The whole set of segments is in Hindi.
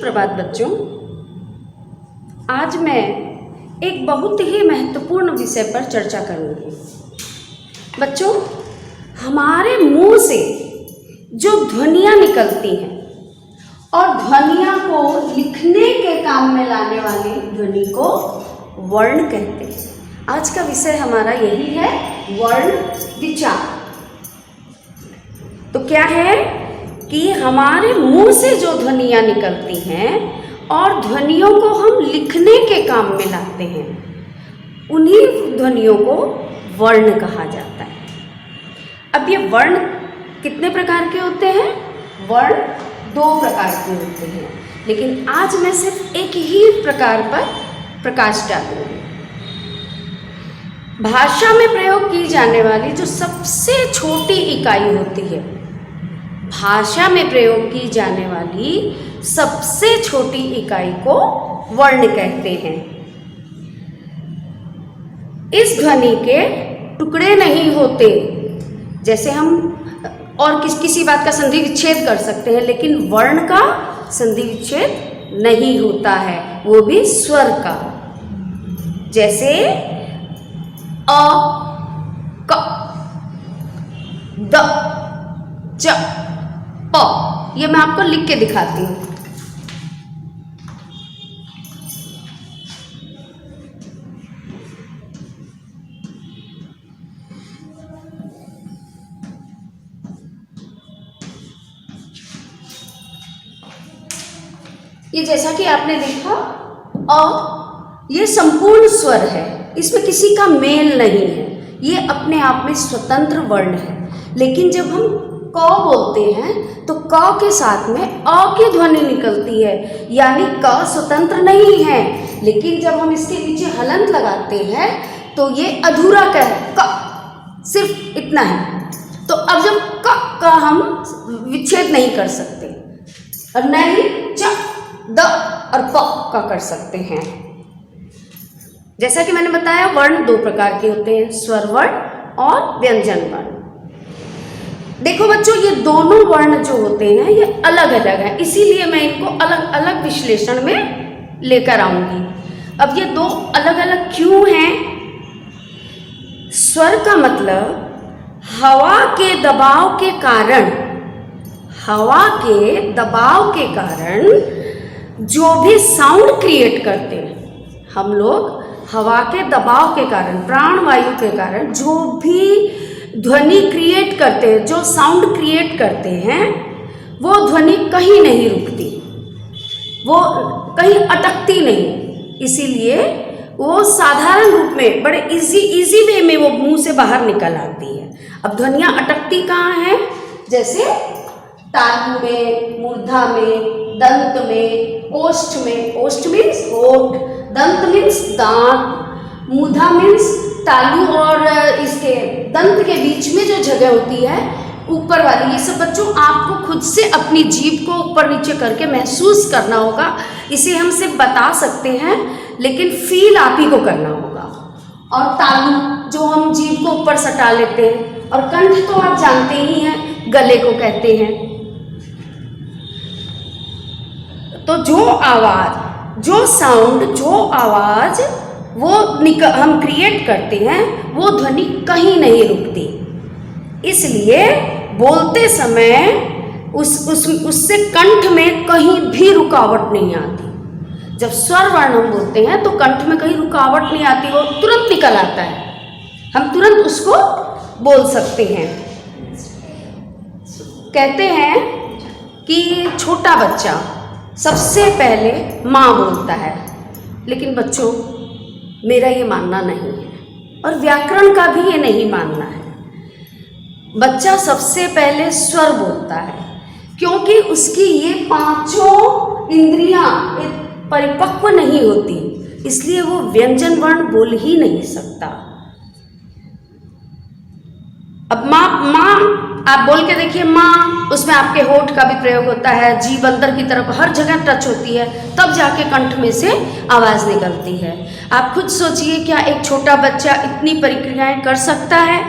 सुप्रभात बच्चों। आज मैं एक बहुत ही महत्वपूर्ण विषय पर चर्चा करूंगी। बच्चों, हमारे मुंह से जो ध्वनियाँ निकलती हैं और ध्वनियाँ को लिखने के काम में लाने वाली ध्वनि को वर्ण कहते हैं। आज का विषय हमारा यही है, वर्ण विचार। तो क्या है कि हमारे मुंह से जो ध्वनियाँ निकलती हैं और ध्वनियों को हम लिखने के काम में लाते हैं, उन्हीं ध्वनियों को वर्ण कहा जाता है। अब ये वर्ण कितने प्रकार के होते हैं? वर्ण 2 प्रकार के होते हैं, लेकिन आज मैं सिर्फ एक ही प्रकार पर प्रकाश डालूंगी। भाषा में प्रयोग की जाने वाली जो सबसे छोटी इकाई होती है, भाषा में प्रयोग की जाने वाली सबसे छोटी इकाई को वर्ण कहते हैं। इस ध्वनि के टुकड़े नहीं होते, जैसे हम और किसी बात का संधि विच्छेद कर सकते हैं, लेकिन वर्ण का संधि विच्छेद नहीं होता है, वो भी स्वर का। जैसे अ, क, द, च, प। ये मैं आपको लिख के दिखाती हूँ। ये जैसा कि आपने देखा, अ ये संपूर्ण स्वर है, इसमें किसी का मेल नहीं है, ये अपने आप में स्वतंत्र वर्ण है। लेकिन जब हम क बोलते हैं तो क के साथ में अ की ध्वनि निकलती है, यानी क स्वतंत्र नहीं है। लेकिन जब हम इसके पीछे हलंत लगाते हैं तो ये अधूरा क है, क सिर्फ इतना है। तो अब जब क का हम विच्छेद नहीं कर सकते और न ही च, द और प का कर सकते हैं। जैसा कि मैंने बताया, वर्ण 2 प्रकार के होते हैं, स्वर वर्ण और व्यंजन वर्ण। देखो बच्चों, ये दोनों वर्ण जो होते हैं ये अलग अलग हैं, इसीलिए मैं इनको अलग अलग विश्लेषण में लेकर आऊंगी। अब ये 2 अलग अलग क्यों हैं? स्वर का मतलब हवा के दबाव के कारण, हवा के दबाव के कारण जो भी साउंड क्रिएट करते हैं, हम लोग हवा के दबाव के कारण, प्राणवायु के कारण जो भी ध्वनि क्रिएट करते हैं, जो साउंड क्रिएट करते हैं, वो ध्वनि कहीं नहीं रुकती, वो कहीं अटकती नहीं। इसीलिए वो साधारण रूप में बड़े इजी वे में वो मुंह से बाहर निकल आती है। अब ध्वनियाँ अटकती कहाँ हैं? जैसे तालु में, मूर्धा में, दंत में, ओष्ठ में। ओष्ठ मीन्स होठ, दंत मीन्स दांत, मूर्धा मीन्स तालु और इसके दंत के बीच में जो जगह होती है ऊपर वाली। ये सब बच्चों आपको खुद से अपनी जीभ को ऊपर नीचे करके महसूस करना होगा। इसे हम सिर्फ बता सकते हैं, लेकिन फील आप ही को करना होगा। और तालु जो हम जीभ को ऊपर सटा लेते हैं, और कंठ तो आप जानते ही हैं, गले को कहते हैं। तो जो आवाज, जो साउंड, जो आवाज वो हम क्रिएट करते हैं, वो ध्वनि कहीं नहीं रुकती। इसलिए बोलते समय उससे कंठ में कहीं भी रुकावट नहीं आती। जब स्वर वर्ण हम बोलते हैं तो कंठ में कहीं रुकावट नहीं आती, वो तुरंत निकल आता है, हम तुरंत उसको बोल सकते हैं। कहते हैं कि छोटा बच्चा सबसे पहले माँ बोलता है, लेकिन बच्चों मेरा ये मानना नहीं है, और व्याकरण का भी ये नहीं मानना है। बच्चा सबसे पहले स्वर बोलता है, क्योंकि उसकी ये 5 इंद्रियां परिपक्व नहीं होती, इसलिए वो व्यंजन वर्ण बोल ही नहीं सकता। अब माँ आप बोल के देखिए, माँ, उसमें आपके होठ का भी प्रयोग होता है, जीभ अंदर की तरफ हर जगह टच होती है, तब जाके कंठ में से आवाज़ निकलती है। आप खुद सोचिए, क्या एक छोटा बच्चा इतनी प्रक्रियाएं कर सकता है?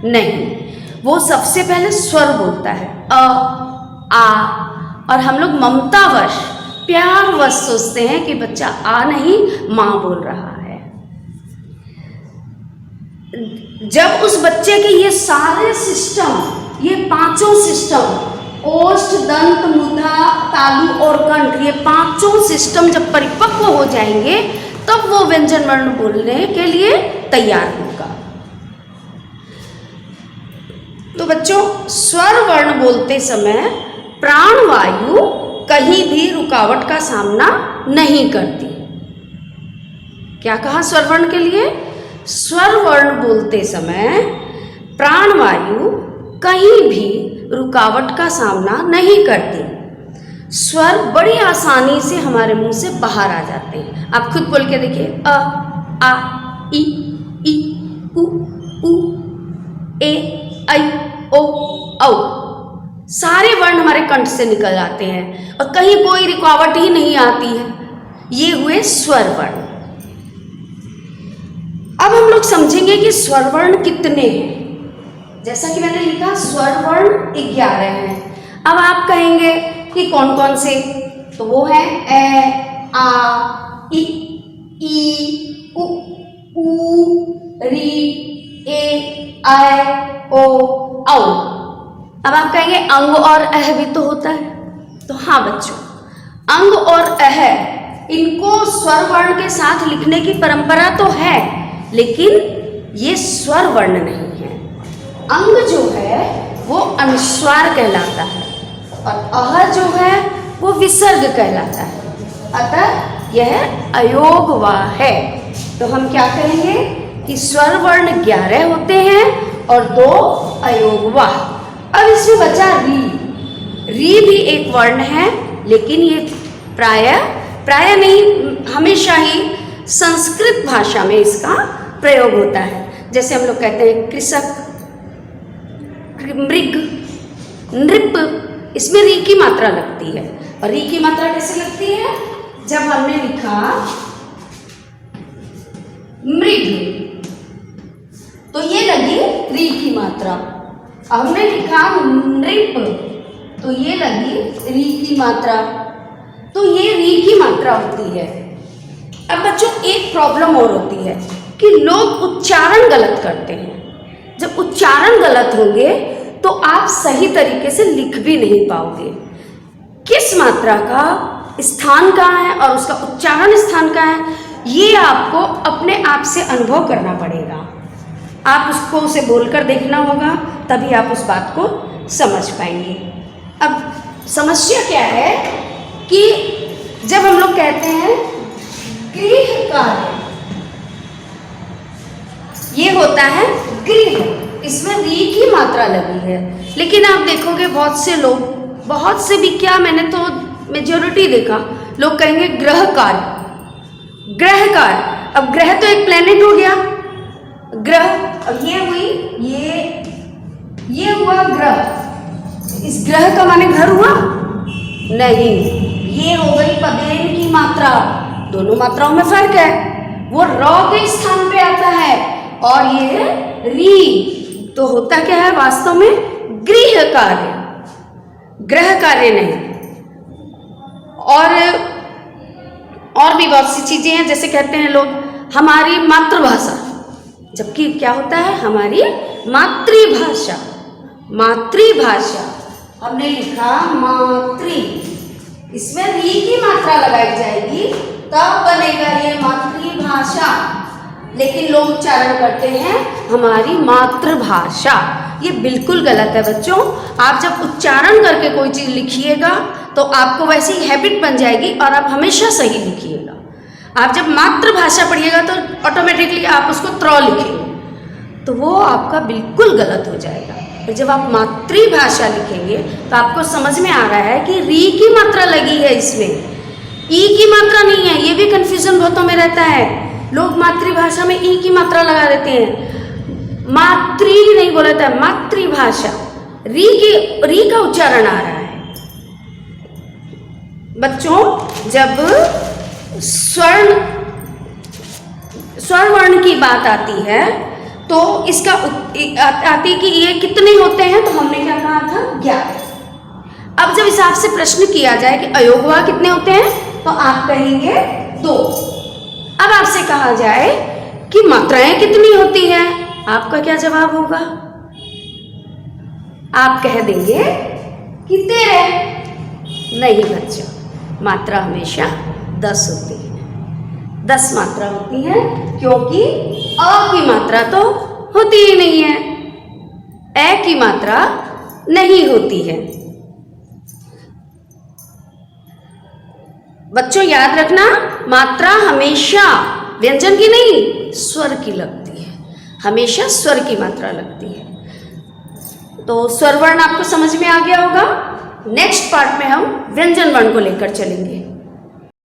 नहीं, वो सबसे पहले स्वर बोलता है, अ, आ, और हम लोग ममतावश प्यार कारणवश सोचते हैं कि बच्चा आ नहीं माँ बोल रहा है। जब उस बच्चे के ये सारे सिस्टम, ये पांचों सिस्टम ओष्ठ, दंत, मूधा, तालु और कंठ, ये पांचों सिस्टम जब परिपक्व हो जाएंगे तब वो व्यंजन वर्ण बोलने के लिए तैयार होगा। तो बच्चों, स्वर वर्ण बोलते समय प्राणवायु कहीं भी रुकावट का सामना नहीं करती। क्या कहा स्वर वर्ण के लिए? स्वर वर्ण बोलते समय प्राणवायु कहीं भी रुकावट का सामना नहीं करती। स्वर बड़ी आसानी से हमारे मुंह से बाहर आ जाते हैं। आप खुद बोल के देखिए, अ, आ, ई, उ, ए, ऐ, ओ, औ। सारे वर्ण हमारे कंठ से निकल जाते हैं और कहीं कोई रुकावट ही नहीं आती है। ये हुए स्वर वर्ण। अब हम लोग समझेंगे कि स्वर वर्ण कितने हैं। जैसा कि मैंने लिखा, स्वर वर्ण 11 हैं। अब आप कहेंगे कि कौन कौन से? तो वो है ए, आ, ई, उ, री, ए, ऐ, ओ, औ। अब आप कहेंगे अंग और अह भी तो होता है। तो हाँ बच्चों, अंग और अह इनको स्वर वर्ण के साथ लिखने की परंपरा तो है, लेकिन ये स्वर वर्ण नहीं है। अंग जो है वो अनुस्वार कहलाता है और अह जो है वो विसर्ग कहलाता है। अतः यह अयोगवा है। तो हम क्या कहेंगे कि स्वर वर्ण 11 होते हैं और 2 अयोगवा। अब इसमें बचा री। री भी एक वर्ण है, लेकिन ये प्राय नहीं, हमेशा ही संस्कृत भाषा में इसका प्रयोग होता है। जैसे हम लोग कहते हैं कृषक, मृग, नृप, इसमें री की मात्रा लगती है। और री की मात्रा कैसे लगती है? जब हमने लिखा मृग तो ये लगी री की मात्रा। हमने लिखा नृप तो ये लगी री की मात्रा। तो ये री की मात्रा होती है। अब बच्चों, एक प्रॉब्लम और होती है कि लोग उच्चारण गलत करते हैं। जब उच्चारण गलत होंगे तो आप सही तरीके से लिख भी नहीं पाओगे। किस मात्रा का स्थान कहाँ है और उसका उच्चारण स्थान कहाँ है, ये आपको अपने आप से अनुभव करना पड़ेगा। आप उसको उसे बोलकर देखना होगा, तभी आप उस बात को समझ पाएंगे। अब समस्या क्या है कि जब हम लोग कहते हैं गृह कार्य, ये होता है गृह, इसमें री की मात्रा लगी है। लेकिन आप देखोगे बहुत से लोग, बहुत से भी क्या, मैंने तो मेजॉरिटी देखा, लोग कहेंगे ग्रह कार्य, ग्रह कार्य। अब ग्रह तो एक प्लेनेट हो गया, ग्रह। अब ये हुई, ये हुआ ग्रह। इस ग्रह का माने घर हुआ नहीं। ये हो गई पदेन की मात्रा। दोनों मात्राओं में फर्क है। वो रॉ के स्थान पे आता है और ये री। तो होता क्या है वास्तव में? गृह कार्य, ग्रह कार्य नहीं। और भी बहुत सी चीजें हैं। जैसे कहते हैं लोग हमारी मातृभाषा, जबकि क्या होता है? हमारी मातृभाषा। मातृभाषा हमने लिखा मातृ, इसमें री की मात्रा लगाई जाएगी तब बनेगा ये मातृभाषा। लेकिन लोग उच्चारण करते हैं हमारी मातृभाषा। ये बिल्कुल गलत है बच्चों। आप जब उच्चारण करके कोई चीज़ लिखिएगा तो आपको वैसी हैबिट बन जाएगी और आप हमेशा सही लिखिएगा। आप जब मातृभाषा पढ़िएगा तो ऑटोमेटिकली आप उसको त्र लिखेंगे, तो वो आपका बिल्कुल गलत हो जाएगा। और जब आप मातृभाषा लिखेंगे तो आपको समझ में आ रहा है कि री की मात्रा लगी है, इसमें ई की मात्रा नहीं है। ये भी कन्फ्यूजन बहुतों में रहता है। लोग मातृभाषा में ई की मात्रा लगा देते हैं। मातृ नहीं बोला था, मातृभाषा। री का उच्चारण आ रहा है। बच्चों, जब स्वर वर्ण की बात आती है तो इसका आती कि ये कितने होते हैं, तो हमने क्या कहा था? 11। अब जब इस आपसे प्रश्न किया जाए कि अयोगवा कितने होते हैं, तो आप कहेंगे 2। अब आपसे कहा जाए कि मात्राएं कितनी होती हैं, आपका क्या जवाब होगा? आप कह देंगे कि 13। नहीं बच्चों, मात्रा हमेशा 10 होती है। 10 मात्रा होती है, क्योंकि अ की मात्रा तो होती ही नहीं है, ए की मात्रा नहीं होती है। बच्चों याद रखना, मात्रा हमेशा व्यंजन की नहीं, स्वर की लगती है। हमेशा स्वर की मात्रा लगती है। तो स्वर वर्ण आपको समझ में आ गया होगा। नेक्स्ट पार्ट में हम व्यंजन वर्ण को लेकर चलेंगे।